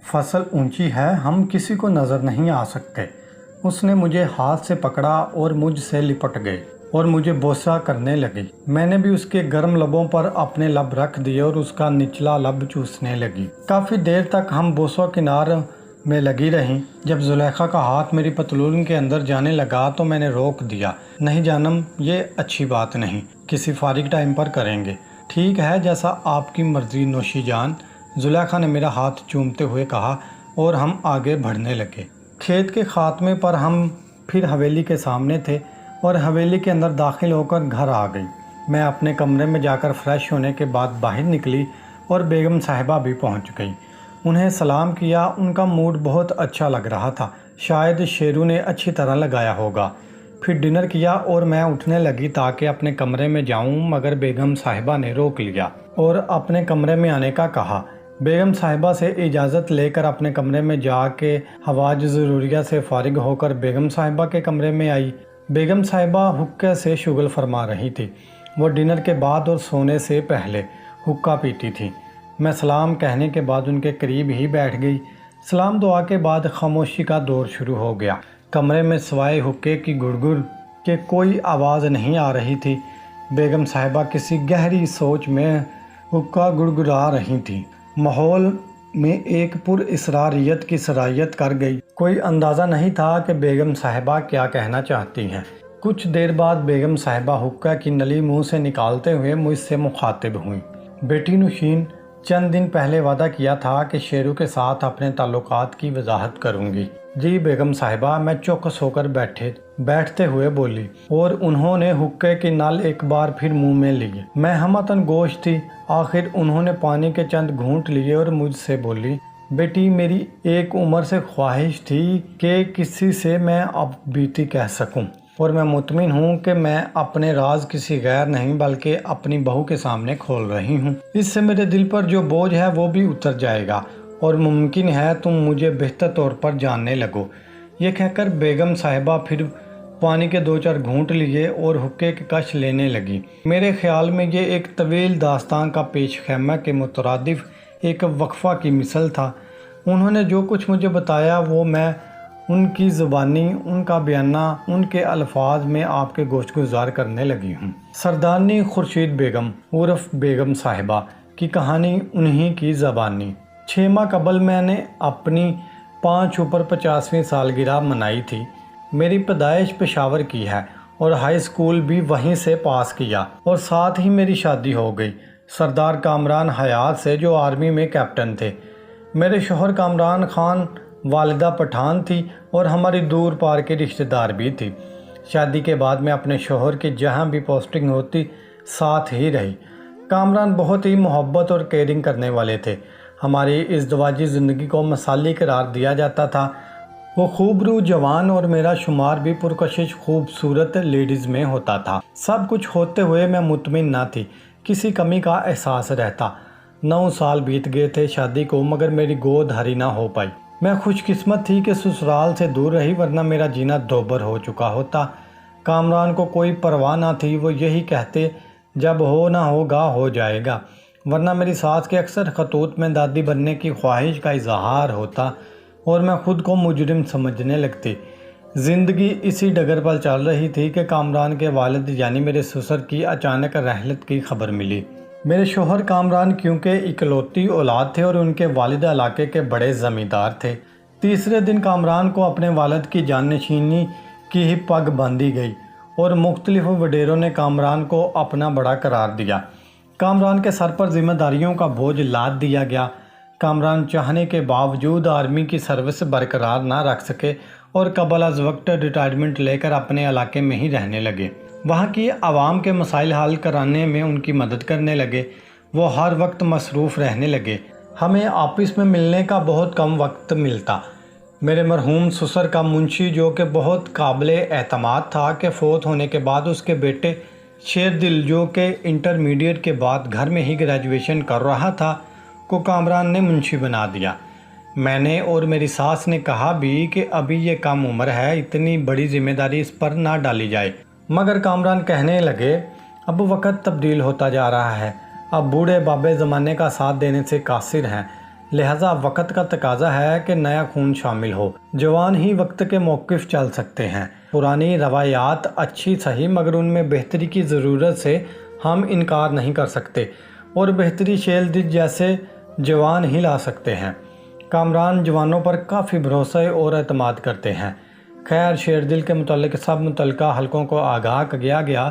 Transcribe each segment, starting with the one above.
फसल ऊंची है, हम किसी को नज़र नहीं आ सकते। उसने मुझे हाथ से पकड़ा और मुझसे लिपट गई और मुझे बोसा करने लगी। मैंने भी उसके गर्म लबों पर अपने लब रख दिए और उसका निचला लब चूसने लगी। काफ़ी देर तक हम बोसा किनार में लगी रहीं। जब जुलेखा का हाथ मेरी पतलून के अंदर जाने लगा तो मैंने रोक दिया। नहीं जानम, ये अच्छी बात नहीं, किसी फारिग टाइम पर करेंगे। ठीक है, जैसा आपकी मर्जी नौशी जान, जुलेखा ने मेरा हाथ चूमते हुए कहा और हम आगे बढ़ने लगे। खेत के खात्मे पर हम फिर हवेली के सामने थे और हवेली के अंदर दाखिल होकर घर आ गई। मैं अपने कमरे में जाकर फ्रेश होने के बाद बाहर निकली और बेगम साहिबा भी पहुंच गई। उन्हें सलाम किया। उनका मूड बहुत अच्छा लग रहा था, शायद शेरू ने अच्छी तरह लगाया होगा। फिर डिनर किया और मैं उठने लगी ताकि अपने कमरे में जाऊं, मगर बेगम साहिबा ने रोक लिया और अपने कमरे में आने का कहा। बेगम साहिबा से इजाज़त लेकर अपने कमरे में जाके हवाज ज़रूरिया से फारिग होकर बेगम साहिबा के कमरे में आई। बेगम साहिबा हुक्के से शुगल फरमा रही थी। वो डिनर के बाद और सोने से पहले हुक्का पीती थी। मैं सलाम कहने के बाद उनके करीब ही बैठ गई। सलाम दुआ के बाद खामोशी का दौर शुरू हो गया। कमरे में सवाए हुक्के की गुड़गुड़ के कोई आवाज़ नहीं आ रही थी। बेगम साहिबा किसी गहरी सोच में हुक्का गुड़गुड़ा रही थी। माहौल में एक पुर इसरारियत की सरायत कर गई। कोई अंदाज़ा नहीं था कि बेगम साहिबा क्या कहना चाहती हैं। कुछ देर बाद बेगम साहिबा हुक्का की नली मुंह से निकालते हुए मुझसे मुखातिब हुई। बेटी नुशीन, चंद दिन पहले वादा किया था कि शेरू के साथ अपने ताल्लुकात की वजाहत करूंगी। जी बेगम साहिबा, मैं चौकस होकर बैठते हुए बोली और उन्होंने हुक्के की नल एक बार फिर मुंह में ली। मैं हमतन गोश थी। आखिर उन्होंने पानी के चंद घूंट लिए और मुझसे बोली, बेटी मेरी एक उम्र से ख्वाहिश थी कि किसी से मैं अब बीती कह सकूं, और मैं मुतमिन हूँ कि मैं अपने राज किसी गैर नहीं बल्कि अपनी बहू के सामने खोल रही हूँ। इससे मेरे दिल पर जो बोझ है वो भी उतर जाएगा और मुमकिन है तुम मुझे बेहतर तौर पर जानने लगो। ये कहकर बेगम साहिबा फिर पानी के 2-4 घूंट लिए और हुक्के के कश लेने लगी। मेरे ख्याल में ये एक तवील दास्तान का पेश खैमा के मुतरादिफ एक वक्फा की मिसल था। उन्होंने जो कुछ मुझे बताया वो मैं उनकी ज़ुबानी, उनका बयाना, उनके अल्फाज में आपके गोश्त गुजार करने लगी हूँ। सरदारनी खुर्शीद बेगम उर्फ बेगम साहिबा की कहानी उन्हीं की ज़बानी। 6 माह कबल मैंने अपनी 5 ऊपर 50वीं सालगिरह मनाई थी। मेरी पैदाइश पेशावर की है और हाई स्कूल भी वहीं से पास किया और साथ ही मेरी शादी हो गई सरदार कामरान हयात से, जो आर्मी में कैप्टन थे। मेरे शोहर कामरान खान, वालिदा पठान थी और हमारी दूर पार के रिश्तेदार भी थी। शादी के बाद मैं अपने शोहर की जहाँ भी पोस्टिंग होती साथ ही रही। कामरान बहुत ही मोहब्बत और केयरिंग करने वाले थे। हमारी इज़्दवाजी ज़िंदगी को मसाली करार दिया जाता था। वो खूबरू जवान और मेरा शुमार भी पुरकशिश खूबसूरत लेडीज़ में होता था। सब कुछ होते हुए मैं मुतमिन ना थी, किसी कमी का एहसास रहता। 9 साल बीत गए थे शादी को, मगर मेरी गोद हरी ना हो पाई। मैं खुशकिस्मत थी कि ससुराल से दूर रही, वरना मेरा जीना दोबर हो चुका होता। कामरान को कोई परवाह ना थी। वो यही कहते, जब हो ना होगा हो जाएगा, वरना मेरी सास के अक्सर खतूत में दादी बनने की ख्वाहिश का इजहार होता और मैं खुद को मुजरिम समझने लगती। ज़िंदगी इसी डगर पर चल रही थी कि कामरान के वालिद यानी मेरे ससुर की अचानक रहलत की खबर मिली। मेरे शोहर कामरान क्योंकि इकलौती औलाद थे और उनके वालिद इलाके के बड़े ज़मींदार थे। तीसरे दिन कामरान को अपने वालिद की जाननशीनी की ही पग बांधी गई और मुख्तलिफ वडेरों ने कामरान को अपना बड़ा करार दिया। कामरान के सर पर जिम्मेदारियों का बोझ लाद दिया गया। कामरान चाहने के बावजूद आर्मी की सर्विस बरकरार ना रख सके और कबल अज़ वक्त रिटायरमेंट लेकर अपने इलाके में ही रहने लगे। वहाँ की आवाम के मसाइल हल कराने में उनकी मदद करने लगे। वो हर वक्त मसरूफ़ रहने लगे। हमें आपस में मिलने का बहुत कम वक्त मिलता। मेरे मरहूम ससुर का मुंशी, जो कि बहुत काबिल एतमाद था, कि फ़ौत होने के बाद उसके बेटे शेर दिल, जो कि इंटरमीडिएट के बाद घर में ही ग्रेजुएशन कर रहा था, को कामरान ने मुंशी बना दिया। मैंने और मेरी सास ने कहा भी कि अभी ये कम उम्र है, इतनी बड़ी जिम्मेदारी इस पर ना डाली जाए, मगर कामरान कहने लगे, अब वक्त तब्दील होता जा रहा है, अब बूढ़े बाबे ज़माने का साथ देने से कासिर हैं। لہذا وقت کا تقاضا ہے کہ نیا خون شامل ہو۔ جوان ہی وقت کے موقف چل سکتے ہیں۔ پرانی روایات اچھی صحیح مگر ان میں بہتری کی ضرورت سے ہم انکار نہیں کر سکتے اور بہتری شیل دل جیسے جوان ہی لا سکتے ہیں۔ کامران جوانوں پر کافی بھروسہ اور اعتماد کرتے ہیں۔ خیر شیردل کے متعلق سب متعلقہ حلقوں کو آگاہ کیا گیا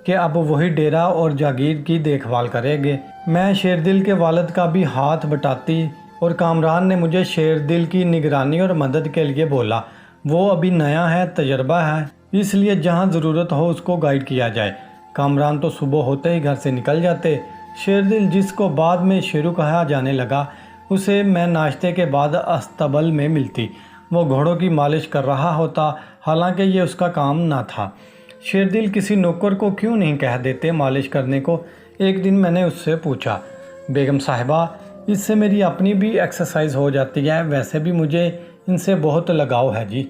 کہ اب وہی ڈیرا اور جاگیر کی دیکھ بھال کریں گے۔ میں شیردل کے والد کا بھی ہاتھ بٹاتی اور کامران نے مجھے شیردل کی نگرانی اور مدد کے لیے بولا۔ وہ ابھی نیا ہے، تجربہ ہے، اس لیے جہاں ضرورت ہو اس کو گائیڈ کیا جائے۔ کامران تو صبح ہوتے ہی گھر سے نکل جاتے۔ شیردل جس کو بعد میں شیرو کہا جانے لگا، اسے میں ناشتے کے بعد استبل میں ملتی۔ وہ گھوڑوں کی مالش کر رہا ہوتا، حالانکہ یہ اس کا کام نہ تھا۔ شیردل کسی نوکر کو کیوں نہیں کہہ دیتے مالش کرنے کو؟ ایک دن میں نے اس سے پوچھا، بیگم صاحبہ اس سے میری اپنی بھی ایکسرسائز ہو جاتی ہے، ویسے بھی مجھے ان سے بہت لگاؤ ہے جی۔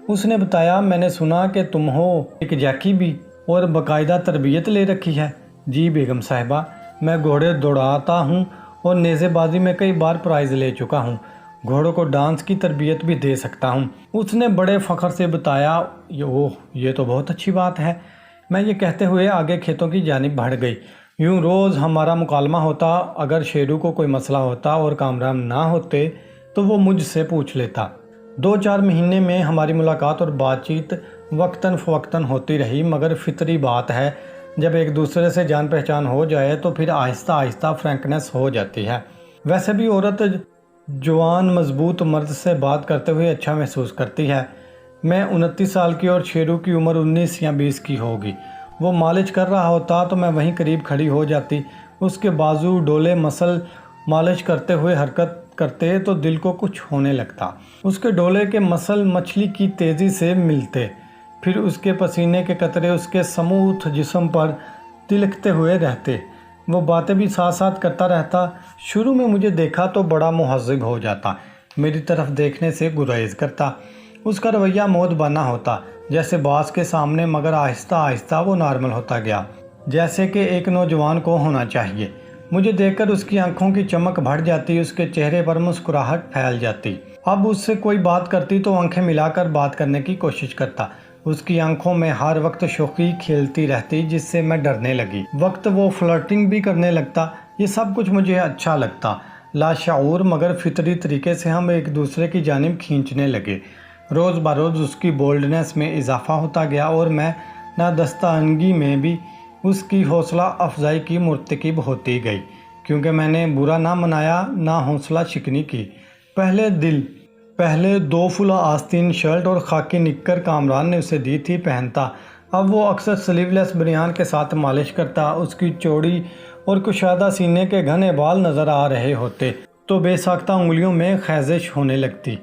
اس نے بتایا، میں نے سنا کہ تم ہو ایک جیکی بھی اور باقاعدہ تربیت لے رکھی ہے۔ جی بیگم صاحبہ، میں گھوڑے دوڑاتا ہوں اور نیزے بازی میں کئی بار پرائز لے چکا ہوں۔ گھوڑوں کو ڈانس کی تربیت بھی دے سکتا ہوں۔ اس نے بڑے فخر سے بتایا۔ یہ تو بہت اچھی بات ہے۔ میں یہ کہتے ہوئے آگے کھیتوں کی جانب بڑھ گئی۔ یوں روز ہمارا مکالمہ ہوتا۔ اگر شیرو کو کوئی مسئلہ ہوتا اور کامران نہ ہوتے تو وہ مجھ سے پوچھ لیتا۔ 2-4 مہینے میں ہماری ملاقات اور بات چیت وقتاً فوقتاً ہوتی رہی، مگر فطری بات ہے جب ایک دوسرے سے جان پہچان ہو جائے تو پھر آہستہ آہستہ فرینکنس ہو جاتی ہے۔ ویسے بھی عورت جوان مضبوط مرد سے بات کرتے ہوئے اچھا محسوس کرتی ہے۔ میں 29 سال کی اور شیرو کی عمر 19 یا 20 کی ہوگی۔ وہ مالش کر رہا ہوتا تو میں وہیں قریب کھڑی ہو جاتی۔ اس کے بازو ڈولے مسل مالش کرتے ہوئے حرکت کرتے تو دل کو کچھ ہونے لگتا۔ اس کے ڈولے کے مسل مچھلی کی تیزی سے ملتے، پھر اس کے پسینے کے قطرے اس کے سموتھ جسم پر تلکتے ہوئے رہتے۔ وہ باتیں بھی ساتھ ساتھ کرتا رہتا۔ شروع میں مجھے دیکھا تو بڑا مہذب ہو جاتا، میری طرف دیکھنے سے گریز کرتا۔ اس کا رویہ مودبانہ ہوتا جیسے باس کے سامنے، مگر آہستہ آہستہ وہ نارمل ہوتا گیا، جیسے کہ ایک نوجوان کو ہونا چاہیے۔ مجھے دیکھ کر اس کی آنکھوں کی چمک بڑھ جاتی، اس کے چہرے پر مسکراہٹ پھیل جاتی۔ اب اس سے کوئی بات کرتی تو آنکھیں ملا کر بات کرنے کی کوشش کرتا۔ اس کی آنکھوں میں ہر وقت شوخی کھیلتی رہتی جس سے میں ڈرنے لگی۔ وقت وہ فلرٹنگ بھی کرنے لگتا۔ یہ سب کچھ مجھے اچھا لگتا۔ لاشعور مگر فطری طریقے سے ہم ایک دوسرے کی جانب کھینچنے لگے۔ روز بروز اس کی بولڈنس میں اضافہ ہوتا گیا اور میں نادستانگی میں بھی اس کی حوصلہ افزائی کی مرتکب ہوتی گئی، کیونکہ میں نے برا نہ منایا نہ حوصلہ شکنی کی۔ پہلے 2 فلا آستین شرٹ اور خاکی نکر کامران نے اسے دی تھی پہنتا، اب وہ اکثر سلیو لیس بنیان کے ساتھ مالش کرتا۔ اس کی چوڑی اور کشادہ سینے کے گھنے بال نظر آ رہے ہوتے تو بے ساختہ انگلیوں میں خیزش ہونے لگتی۔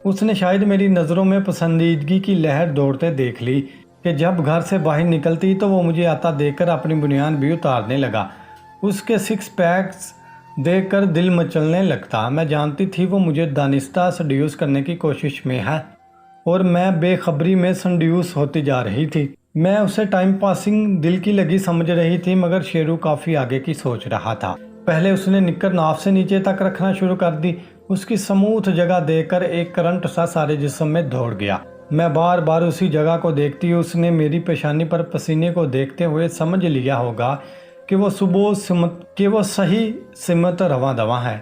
اس نے شاید میری نظروں میں پسندیدگی کی لہر دوڑتے دیکھ لی کہ جب گھر سے باہر نکلتی تو وہ مجھے آتا دیکھ کر اپنی بنیان بھی اتارنے لگا۔ اس کے 6 پیکس دیکھ کر دل مچلنے لگتا۔ میں جانتی تھی وہ مجھے دانستہ سیڈیوس کرنے کی کوشش میں ہے اور میں بے خبری میں سیڈیوس ہوتی جا رہی تھی۔ میں اسے ٹائم پاسنگ دل کی لگی سمجھ رہی تھی، مگر شیرو کافی آگے کی سوچ رہا تھا۔ پہلے اس نے نکر ناف سے نیچے تک رکھنا شروع کر دی۔ اس کی سموتھ جگہ دیکھ کر ایک کرنٹ سا سارے جسم میں دوڑ گیا۔ میں بار بار اسی جگہ کو دیکھتی۔ اس نے میری پیشانی پر پسینے کو دیکھتے ہوئے سمجھ لیا ہوگا کہ وہ صحیح سمت رواں دواں ہے۔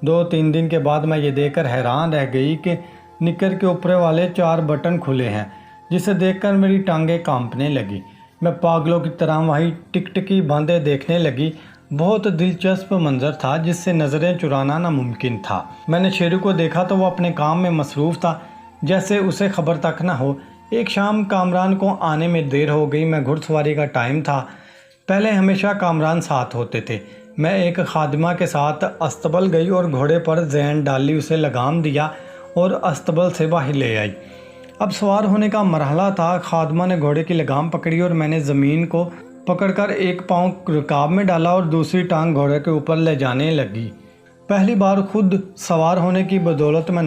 2-3 دن کے بعد میں یہ دیکھ کر حیران رہ گئی کہ نکر کے اوپر والے 4 بٹن کھلے ہیں، جسے دیکھ کر میری ٹانگیں کانپنے لگی۔ میں پاگلوں کی طرح وہیں ٹکٹکی باندھے دیکھنے لگی۔ بہت دلچسپ منظر تھا جس سے نظریں چرانا ناممکن تھا۔ میں نے شیرو کو دیکھا تو وہ اپنے کام میں مصروف تھا، جیسے اسے خبر تک نہ ہو۔ ایک شام کامران کو آنے میں دیر ہو گئی۔ میں گھڑ سواری کا ٹائم تھا۔ پہلے ہمیشہ کامران ساتھ ہوتے تھے۔ میں ایک خادمہ کے ساتھ استبل گئی اور گھوڑے پر زین ڈالی، اسے لگام دیا اور استبل سے باہر لے آئی۔ اب سوار ہونے کا مرحلہ تھا۔ خادمہ نے گھوڑے کی لگام پکڑی اور میں نے زمین کو پکڑ کر ایک پاؤں رکاب میں ڈالا اور دوسری ٹانگ گھوڑے کے اوپر لے جانے لگی۔ پہلی بار خود سوار ہونے کی بدولت میں